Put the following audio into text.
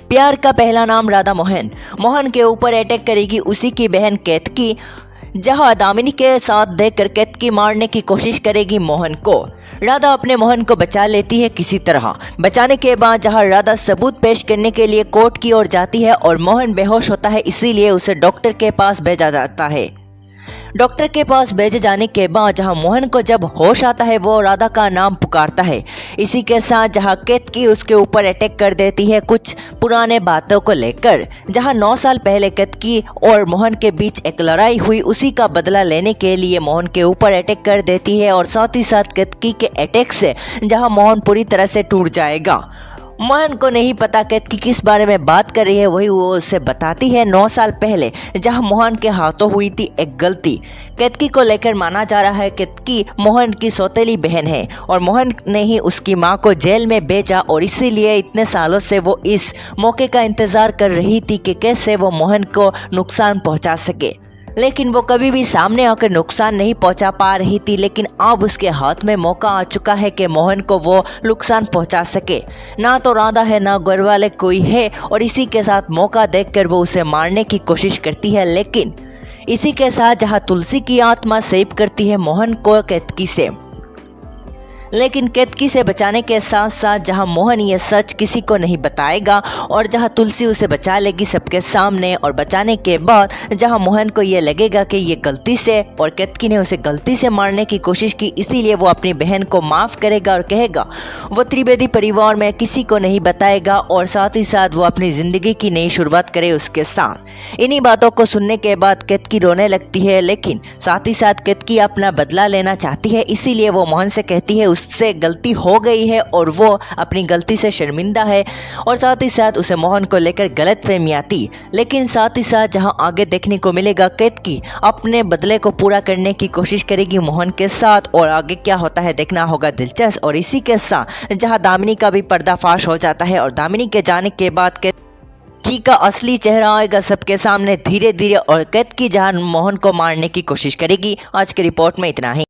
प्यार का पहला नाम राधा मोहन। मोहन के ऊपर अटैक करेगी उसी की बहन केतकी, जहां दामिनी के साथ देखकर केतकी मारने की कोशिश करेगी मोहन को। राधा अपने मोहन को बचा लेती है किसी तरह। बचाने के बाद जहां राधा सबूत पेश करने के लिए कोर्ट की ओर जाती है और मोहन बेहोश होता है, इसीलिए उसे डॉक्टर के पास भेजा जाता है। डॉक्टर के पास भेजे जाने के बाद जहां मोहन को जब होश आता है, वो राधा का नाम पुकारता है। इसी के साथ जहां केतकी उसके ऊपर अटैक कर देती है कुछ पुराने बातों को लेकर। जहां 9 साल पहले केतकी और मोहन के बीच एक लड़ाई हुई, उसी का बदला लेने के लिए मोहन के ऊपर अटैक कर देती है और साथ ही साथ केतकी के अटैक से जहां मोहन पूरी तरह से टूट जाएगा। मोहन को नहीं पता केतकी किस बारे में बात कर रही है, वही वो उसे बताती है 9 साल पहले जहां मोहन के हाथों हुई थी एक गलती। केतकी को लेकर माना जा रहा है केतकी मोहन की सौतेली बहन है और मोहन ने ही उसकी मां को जेल में भेजा और इसीलिए इतने सालों से वो इस मौके का इंतजार कर रही थी कि कैसे वो मोहन को नुकसान पहुंचा सके। लेकिन वो कभी भी सामने आकर नुकसान नहीं पहुंचा पा रही थी, लेकिन अब उसके हाथ में मौका आ चुका है कि मोहन को वो नुकसान पहुंचा सके। ना तो राधा है ना घर वाले कोई है और इसी के साथ मौका देखकर वो उसे मारने की कोशिश करती है। लेकिन इसी के साथ जहां तुलसी की आत्मा सेव करती है मोहन को केतकी से, लेकिन केतकी से बचाने के साथ साथ जहां मोहन ये सच किसी को नहीं बताएगा और जहां तुलसी उसे बचा लेगी सबके सामने। और बचाने के बाद जहां मोहन को ये लगेगा कि ये गलती से और केतकी ने उसे गलती से मारने की कोशिश की, इसीलिए वो अपनी बहन को माफ़ करेगा और कहेगा वो त्रिवेदी परिवार में किसी को नहीं बताएगा और साथ ही साथ वो अपनी ज़िंदगी की नई शुरुआत करे उसके साथ। इन्हीं बातों को सुनने के बाद केतकी रोने लगती है, लेकिन साथ ही साथ केतकी अपना बदला लेना चाहती है, इसीलिए वो मोहन से कहती है उससे गलती हो गई है और वो अपनी गलती से शर्मिंदा है और साथ ही साथ उसे मोहन को लेकर गलतफहमी आती। लेकिन साथ ही साथ जहां आगे देखने को मिलेगा केतकी अपने बदले को पूरा करने की कोशिश करेगी मोहन के साथ और आगे क्या होता है देखना होगा दिलचस्प। और इसी के साथ जहां दामिनी का भी पर्दाफाश हो जाता है और दामिनी के जाने के बाद केतकी का असली चेहरा आएगा सबके सामने धीरे धीरे और केतकी जहां मोहन को मारने की कोशिश करेगी। आज की रिपोर्ट में इतना ही।